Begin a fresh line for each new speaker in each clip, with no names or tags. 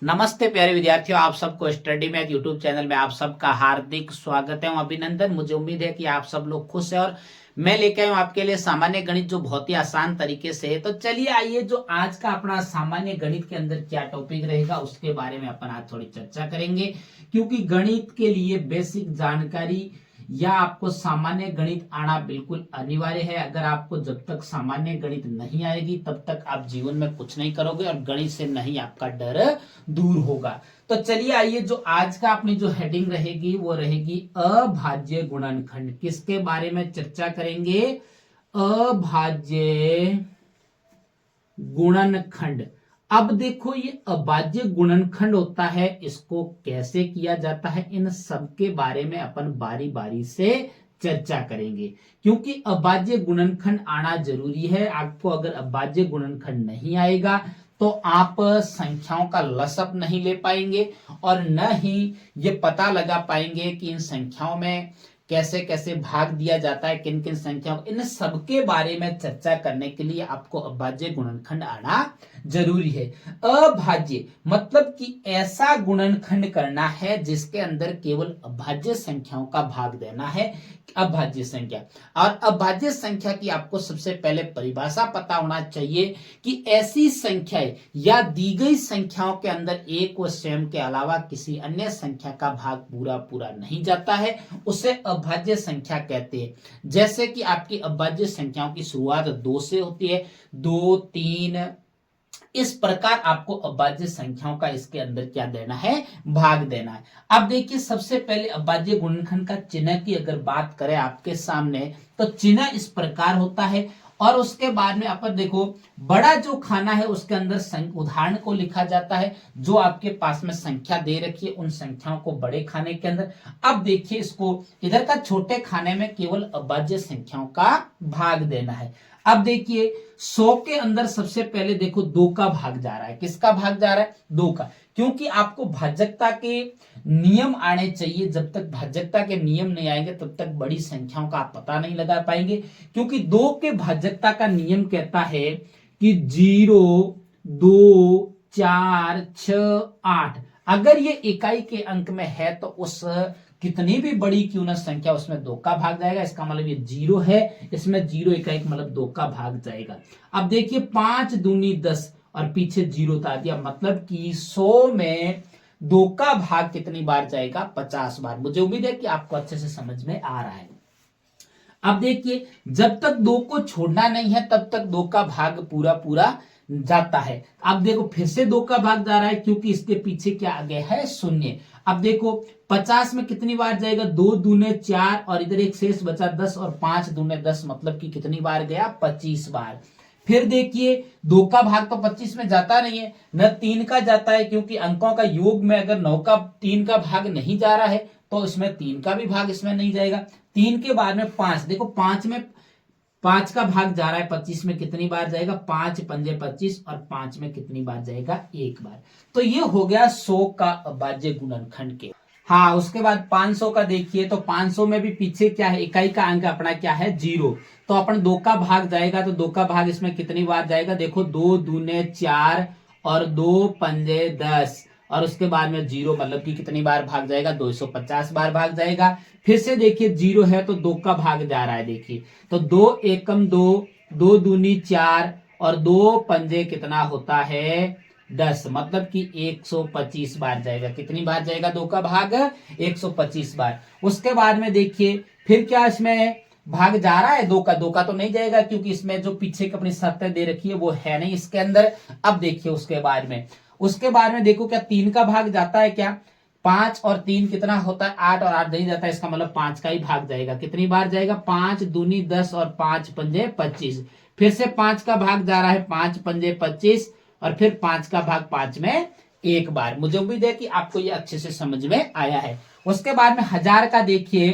नमस्ते प्यारे विद्यार्थियों, आप सबको स्टडी मैथ यूट्यूब चैनल में आप सबका हार्दिक स्वागत है। अभिनंदन। मुझे उम्मीद है कि आप सब लोग खुश हैं और मैं लेके आया हूं आपके लिए सामान्य गणित जो बहुत ही आसान तरीके से है। तो चलिए आइए, जो आज का अपना सामान्य गणित के अंदर क्या टॉपिक रहेगा उसके बारे में अपन आज थोड़ी चर्चा करेंगे, क्योंकि गणित के लिए बेसिक जानकारी या आपको सामान्य गणित आना बिल्कुल अनिवार्य है। अगर आपको जब तक सामान्य गणित नहीं आएगी तब तक आप जीवन में कुछ नहीं करोगे और गणित से नहीं आपका डर दूर होगा। तो चलिए आइए, जो आज का अपनी जो हेडिंग रहेगी वो रहेगी अभाज्य गुणनखंड। किसके बारे में चर्चा करेंगे? अभाज्य गुणनखंड। अब देखो, ये अभाज्य गुणनखंड होता है, इसको कैसे किया जाता है, इन सब के बारे में अपन बारी बारी से चर्चा करेंगे, क्योंकि अभाज्य गुणनखंड आना जरूरी है। आपको अगर अभाज्य गुणनखंड नहीं आएगा तो आप संख्याओं का लसअप नहीं ले पाएंगे और न ही ये पता लगा पाएंगे कि इन संख्याओं में कैसे कैसे भाग दिया जाता है, किन किन संख्याओं। इन सबके बारे में चर्चा करने के लिए आपको अभाज्य गुणनखंड आना जरूरी है। अभाज्य मतलब कि ऐसा गुणनखंड करना है जिसके अंदर केवल अभाज्य संख्याओं का भाग देना है, अभाज्य संख्या। और अभाज्य संख्या की आपको सबसे पहले परिभाषा पता होना चाहिए कि ऐसी संख्याएं या दी गई संख्याओं के अंदर एक व स्वयं के अलावा किसी अन्य संख्या का भाग पूरा पूरा नहीं जाता है, उसे अभाज्य संख्या कहते हैं। जैसे कि आपकी अभाज्य संख्याओं की शुरुआत 2 से होती है, 2, 3, इस प्रकार आपको अभाज्य संख्याओं का इसके अंदर क्या देना है? भाग देना है। अब देखिए, सबसे पहले अभाज्य गुणनखंड का चिन्ह की अगर बात करें आपके सामने, तो चिन्ह इस प्रकार होता है। और उसके बाद में अपन देखो, बड़ा जो खाना है उसके अंदर उदाहरण को लिखा जाता है। जो आपके पास में संख्या दे रखी है उन संख्याओं को बड़े खाने के अंदर। अब देखिए, इसको इधर का छोटे खाने में केवल अभाज्य संख्याओं का भाग देना है। अब देखिए, 100 के अंदर सबसे पहले देखो 2 का भाग जा रहा है। किसका भाग जा रहा है? 2 का। क्योंकि आपको भाजकता के नियम आने चाहिए। जब तक भाजकता के नियम नहीं आएंगे तब तक बड़ी संख्याओं का आप पता नहीं लगा पाएंगे, क्योंकि 2 के भाजकता का नियम कहता है कि 0, 2, 4, 6, 8। अगर ये इकाई के अंक में है तो उस कितनी भी बड़ी क्यों ना संख्या उसमें 2 का भाग जाएगा। इसका मतलब ये 0 है, इसमें 0 इकाई मतलब 2 का भाग जाएगा। अब देखिए, 5 दूनी 10 और पीछे 0 उतार दिया, मतलब कि 100 में 2 का भाग कितनी बार जाएगा? 50 बार। मुझे उम्मीद है कि आपको अच्छे से समझ में आ रहा है। अब देखिए, जब तक 2 को छोड़ना नहीं है तब तक 2 का भाग पूरा पूरा जाता है। अब देखो, फिर से 2 का भाग जा रहा है, क्योंकि इसके पीछे क्या आ गया है? 0। अब देखो, 50 में कितनी बार जाएगा? 2 दूने 4 और इधर एक शेष बचा 10 और 5 दूने 10, मतलब कि कितनी बार गया? 25 बार। फिर देखिए, 2 का भाग तो 25 में जाता नहीं है, न 3 का जाता है, क्योंकि अंकों का योग में अगर 9 का 3 का भाग नहीं जा रहा है तो इसमें 3 का भी भाग इसमें नहीं जाएगा। 3 के बाद में 5, देखो 5 में 5 का भाग जा रहा है, 25 में कितनी बार जाएगा? 5 पंजे 25 और 5 में कितनी बार जाएगा? 1 बार। तो ये हो गया 100 का अभाज्य गुणनखंड के। हाँ, उसके बाद 500 का देखिए, तो 500 में भी पीछे क्या है? इकाई का अंक अपना क्या है? 0। तो अपन 2 का भाग जाएगा, तो 2 का भाग इसमें कितनी बार जाएगा? देखो, 2 दूने 4 और 2 पंजे 10 और उसके बाद में 0, मतलब कि कितनी बार भाग जाएगा? 250 बार भाग जाएगा। फिर से देखिए, 0 है तो 2 का भाग जा रहा है। देखिए, तो 2 एकम 2, 2 दूनी 4 और 2 पंजे कितना होता है? 10, मतलब कि 125 बार जाएगा। कितनी बार जाएगा 2 का भाग? 125 बार। उसके बाद में देखिए, फिर क्या इसमें भाग जा रहा है? 2 का? 2 का तो नहीं जाएगा, क्योंकि इसमें जो पीछे की अपनी शर्तें दे रखी है वो है नहीं इसके अंदर। अब देखिए, उसके बाद में देखो, क्या 3 का भाग जाता है क्या? 5 और 3 कितना होता है? 8 और 8 नहीं जाता है, इसका मतलब 5 का ही भाग जाएगा। कितनी बार जाएगा? 5 दूनी 10 और 5 पंजे 25। फिर से 5 का भाग जा रहा है, 5 पंजे 25 और फिर 5 का भाग 5 में 1 बार। मुझे उम्मीद है कि आपको ये अच्छे से समझ में आया है। उसके बाद में 1000 का देखिए,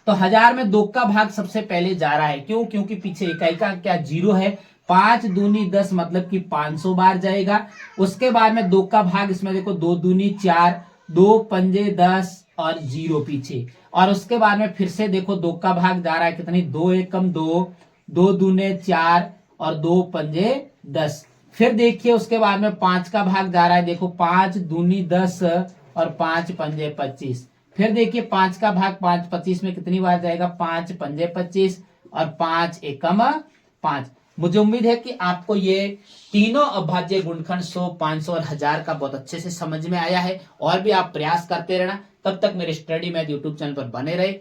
तो 1000 में 2 का भाग सबसे पहले जा रहा है। क्यों? क्योंकि पीछे इकाई का क्या? 0 है। 5 दूनी 10, मतलब कि 500 बार जाएगा। उसके बाद में 2 का भाग इसमें देखो, 2 दूनी 4, 2 पंजे 10 और 0 पीछे। और उसके बाद में फिर से देखो, 2 का भाग जा रहा है, कितनी? 2 एकम 2, 2 दूने 4 और 2 पंजे 10। फिर देखिए उसके बाद में 5 का भाग जा रहा है, देखो 5 दूनी 10 और 5 पंजे 25। फिर देखिए 5 का भाग 5 25 में कितनी बार जाएगा, 5 पंजे 25 और 5 एकम 5। मुझे उम्मीद है कि आपको ये तीनों अभाज्य गुणनखंड 100, 500 और 1000 का बहुत अच्छे से समझ में आया है। और भी आप प्रयास करते रहना। तब तक मेरे स्टडी मैथ यूट्यूब चैनल पर बने रहे।